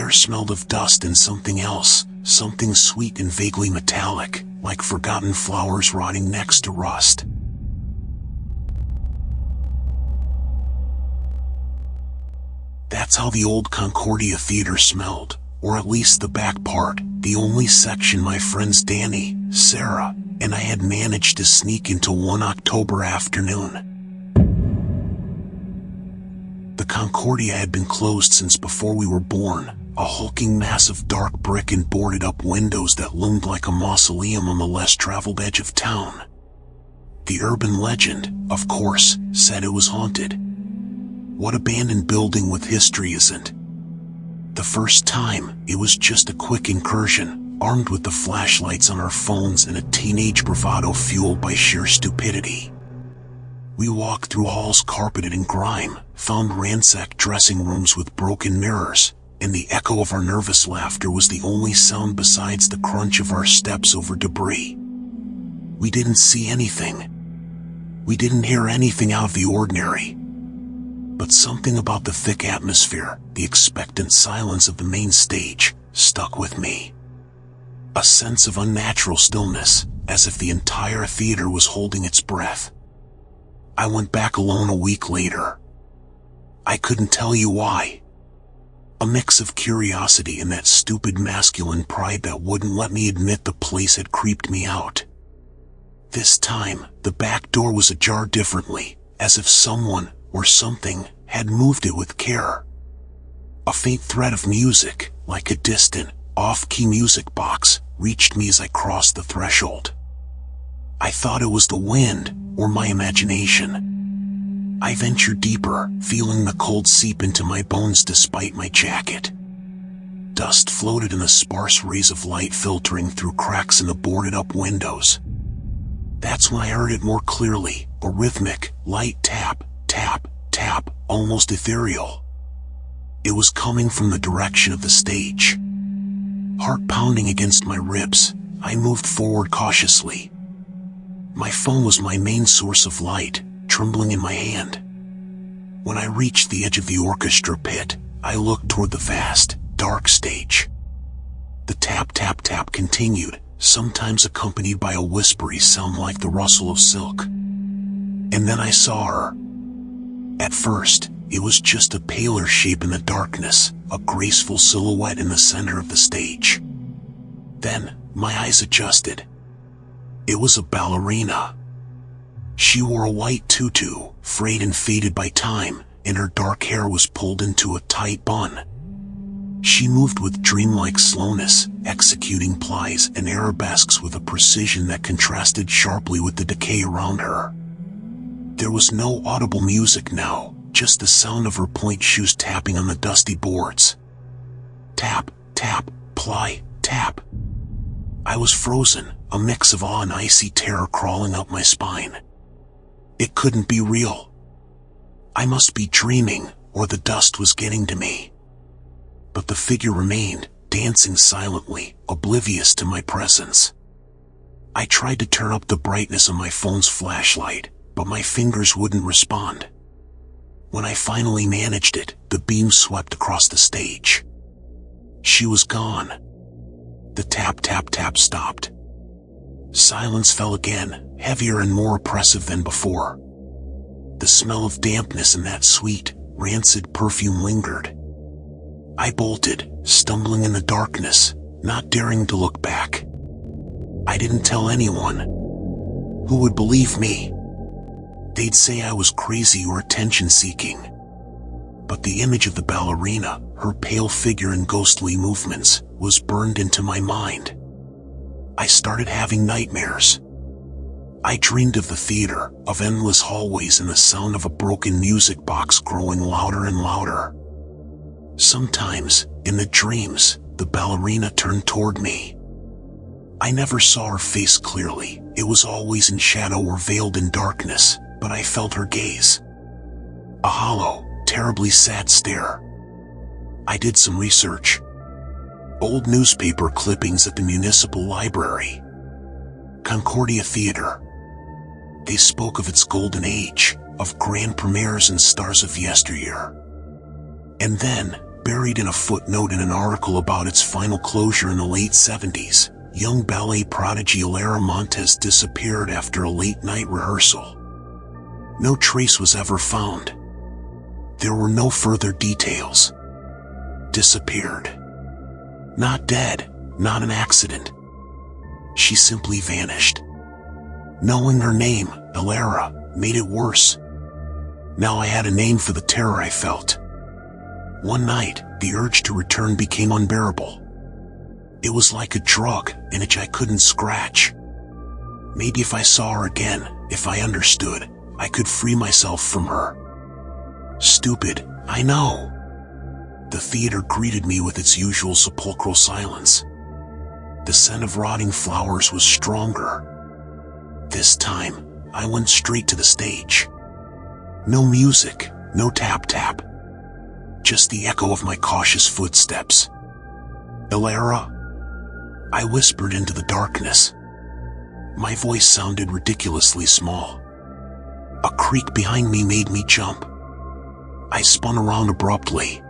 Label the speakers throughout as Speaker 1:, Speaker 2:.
Speaker 1: air smelled of dust and something else, something sweet and vaguely metallic, like forgotten flowers rotting next to rust. That's how the old Concordia Theatre smelled, or at least the back part, the only section my friends Danny, Sarah, and I had managed to sneak into one October afternoon. The Concordia had been closed since before we were born, a hulking mass of dark brick and boarded-up windows that loomed like a mausoleum on the less-traveled edge of town. The urban legend, of course, said it was haunted. What abandoned building with history isn't? The first time, it was just a quick incursion, armed with the flashlights on our phones and a teenage bravado fueled by sheer stupidity. We walked through halls carpeted in grime, found ransacked dressing rooms with broken mirrors, and the echo of our nervous laughter was the only sound besides the crunch of our steps over debris. We didn't see anything. We didn't hear anything out of the ordinary. But something about the thick atmosphere, the expectant silence of the main stage, stuck with me. A sense of unnatural stillness, as if the entire theater was holding its breath. I went back alone a week later. I couldn't tell you why. A mix of curiosity and that stupid masculine pride that wouldn't let me admit the place had creeped me out. This time, the back door was ajar differently, as if someone, or something, had moved it with care. A faint thread of music, like a distant, off-key music box, reached me as I crossed the threshold. I thought it was the wind, or my imagination. I ventured deeper, feeling the cold seep into my bones despite my jacket. Dust floated in the sparse rays of light filtering through cracks in the boarded-up windows. That's when I heard it more clearly, a rhythmic, light tap, tap, tap, almost ethereal. It was coming from the direction of the stage. Heart pounding against my ribs, I moved forward cautiously. My phone was my main source of light, trembling in my hand. When I reached the edge of the orchestra pit, I looked toward the vast, dark stage. The tap tap tap continued, sometimes accompanied by a whispery sound like the rustle of silk. And then I saw her. At first, it was just a paler shape in the darkness, a graceful silhouette in the center of the stage. Then, my eyes adjusted. It was a ballerina. She wore a white tutu, frayed and faded by time, and her dark hair was pulled into a tight bun. She moved with dreamlike slowness, executing plies and arabesques with a precision that contrasted sharply with the decay around her. There was no audible music now, just the sound of her pointe shoes tapping on the dusty boards. Tap, tap, ply, tap. I was frozen, a mix of awe and icy terror crawling up my spine. It couldn't be real. I must be dreaming, or the dust was getting to me. But the figure remained, dancing silently, oblivious to my presence. I tried to turn up the brightness of my phone's flashlight, but my fingers wouldn't respond. When I finally managed it, the beam swept across the stage. She was gone. The tap tap tap stopped. Silence fell again, heavier and more oppressive than before. The smell of dampness and that sweet, rancid perfume lingered. I bolted, stumbling in the darkness, not daring to look back. I didn't tell anyone. Who would believe me? They'd say I was crazy or attention-seeking. But the image of the ballerina, her pale figure and ghostly movements, was burned into my mind. I started having nightmares. I dreamed of the theater, of endless hallways and the sound of a broken music box growing louder and louder. Sometimes, in the dreams, the ballerina turned toward me. I never saw her face clearly, it was always in shadow or veiled in darkness, but I felt her gaze. A hollow, terribly sad stare. I did some research. Old newspaper clippings at the municipal library. Concordia Theatre. They spoke of its golden age, of grand premieres and stars of yesteryear. And then, Buried in a footnote in an article about its final closure in the late 70s, young ballet prodigy Elara Montes disappeared after a late-night rehearsal. No trace was ever found. There were no further details. Disappeared. Not dead, not an accident. She simply vanished. Knowing her name, Elara, made it worse. Now I had a name for the terror I felt. One night, the urge to return became unbearable. It was like a drug, an itch I couldn't scratch. Maybe if I saw her again, if I understood, I could free myself from her. Stupid, I know. The theater greeted me with its usual sepulchral silence. The scent of rotting flowers was stronger. This time, I went straight to the stage. No music, no tap-tap. Just the echo of my cautious footsteps. Elara? I whispered into the darkness. My voice sounded ridiculously small. A creak behind me made me jump. I spun around abruptly.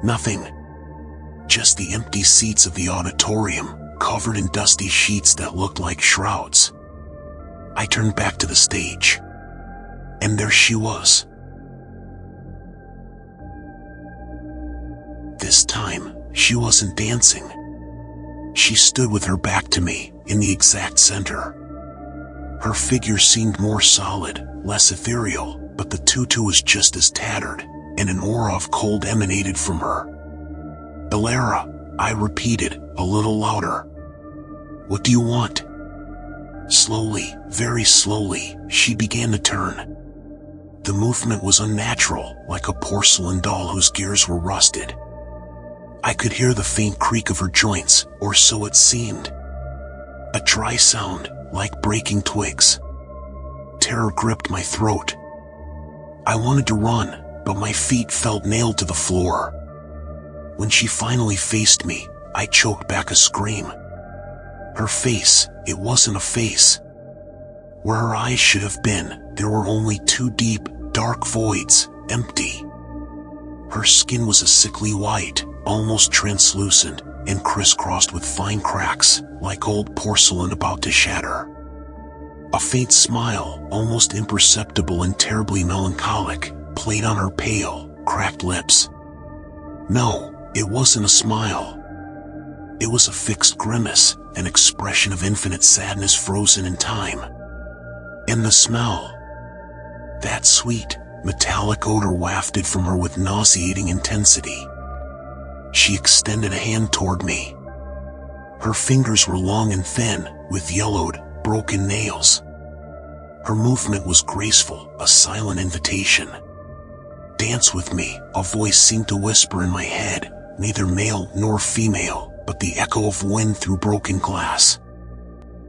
Speaker 1: Nothing. Just the empty seats of the auditorium, covered in dusty sheets that looked like shrouds. I turned back to the stage. And there she was. This time, she wasn't dancing. She stood with her back to me, in the exact center. Her figure seemed more solid, less ethereal, but the tutu was just as tattered, and an aura of cold emanated from her. Elara, I repeated, a little louder. What do you want? Slowly, very slowly, she began to turn. The movement was unnatural, like a porcelain doll whose gears were rusted. I could hear the faint creak of her joints, or so it seemed. A dry sound, like breaking twigs. Terror gripped my throat. I wanted to run, but my feet felt nailed to the floor. When she finally faced me, I choked back a scream. Her face, it wasn't a face. Where her eyes should have been, there were only two deep, dark voids, empty. Her skin was a sickly white, almost translucent, and crisscrossed with fine cracks, like old porcelain about to shatter. A faint smile, almost imperceptible and terribly melancholic, played on her pale, cracked lips. No, it wasn't a smile. It was a fixed grimace, an expression of infinite sadness frozen in time. And the smell. That sweet, metallic odor wafted from her with nauseating intensity. She extended a hand toward me. Her fingers were long and thin, with yellowed, broken nails. Her movement was graceful, a silent invitation. Dance with me, a voice seemed to whisper in my head, neither male nor female, but the echo of wind through broken glass.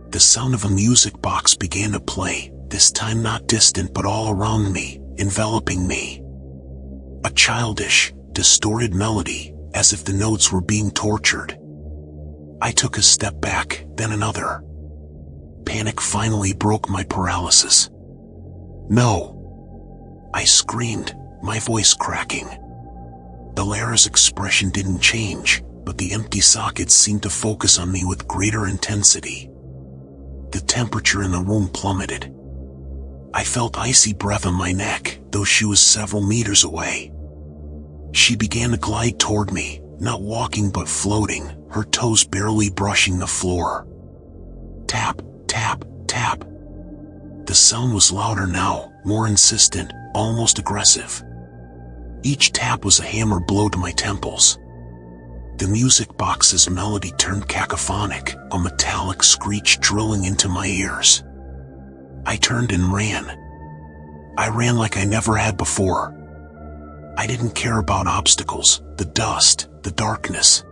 Speaker 1: The sound of a music box began to play, this time not distant but all around me, enveloping me. A childish, distorted melody, as if the notes were being tortured. I took a step back, then another. Panic finally broke my paralysis. No! I screamed, my voice cracking. Elara's expression didn't change, but the empty sockets seemed to focus on me with greater intensity. The temperature in the room plummeted. I felt icy breath on my neck, though she was several meters away. She began to glide toward me, not walking but floating, her toes barely brushing the floor. Tap, tap, tap. The sound was louder now, more insistent, almost aggressive. Each tap was a hammer blow to my temples. The music box's melody turned cacophonic, a metallic screech drilling into my ears. I turned and ran. I ran like I never had before. I didn't care about obstacles, the dust, the darkness.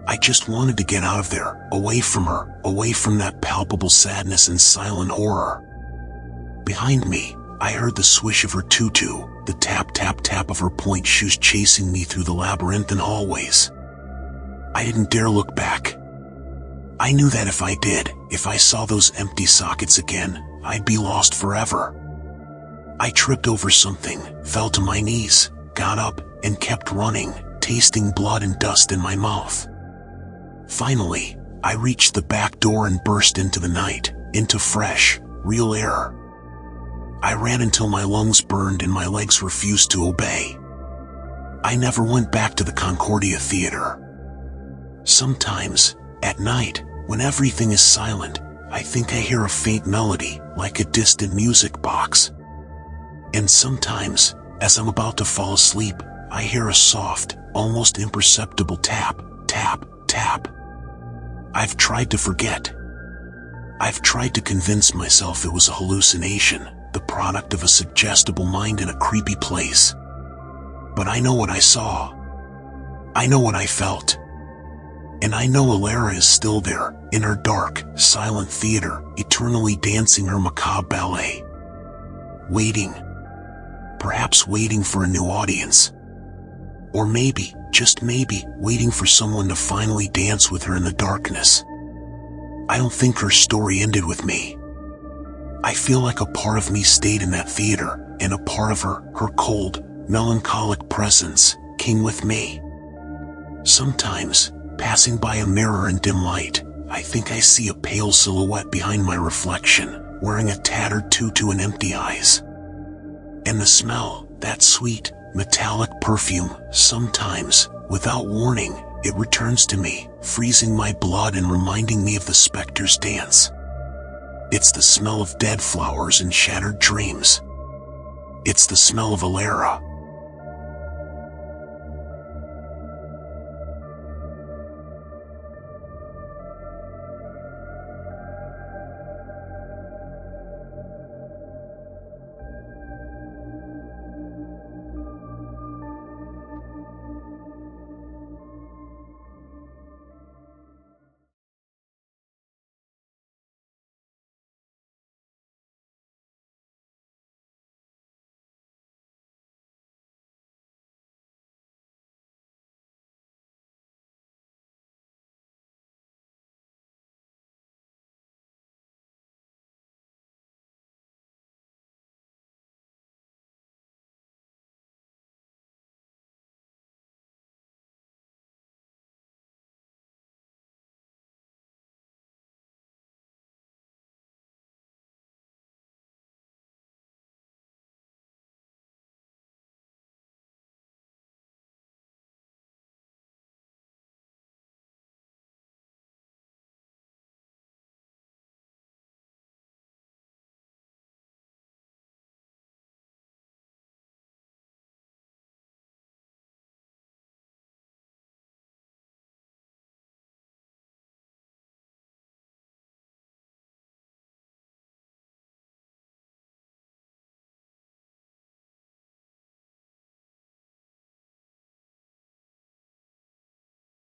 Speaker 1: I just wanted to get out of there, away from her, away from that palpable sadness and silent horror. Behind me, I heard the swish of her tutu, the tap-tap-tap of her pointe shoes chasing me through the labyrinthine hallways. I didn't dare look back. I knew that if I did, if I saw those empty sockets again, I'd be lost forever. I tripped over something, fell to my knees, got up, and kept running, tasting blood and dust in my mouth. Finally, I reached the back door and burst into the night, into fresh, real air. I ran until my lungs burned and my legs refused to obey. I never went back to the Concordia Theatre. Sometimes, at night, when everything is silent, I think I hear a faint melody, like a distant music box. And sometimes, as I'm about to fall asleep, I hear a soft, almost imperceptible tap, tap, tap. I've tried to forget. I've tried to convince myself it was a hallucination, the product of a suggestible mind in a creepy place. But I know what I saw. I know what I felt. And I know Elara is still there, in her dark, silent theater, eternally dancing her macabre ballet. Waiting. Perhaps waiting for a new audience. Or maybe, just maybe, waiting for someone to finally dance with her in the darkness. I don't think her story ended with me. I feel like a part of me stayed in that theater, and a part of her cold, melancholic presence, came with me. Sometimes, passing by a mirror in dim light, I think I see a pale silhouette behind my reflection, wearing a tattered tutu and empty eyes. And the smell, that sweet, metallic perfume, sometimes, without warning, it returns to me, freezing my blood and reminding me of the specter's dance. It's the smell of dead flowers and shattered dreams. It's the smell of Elara.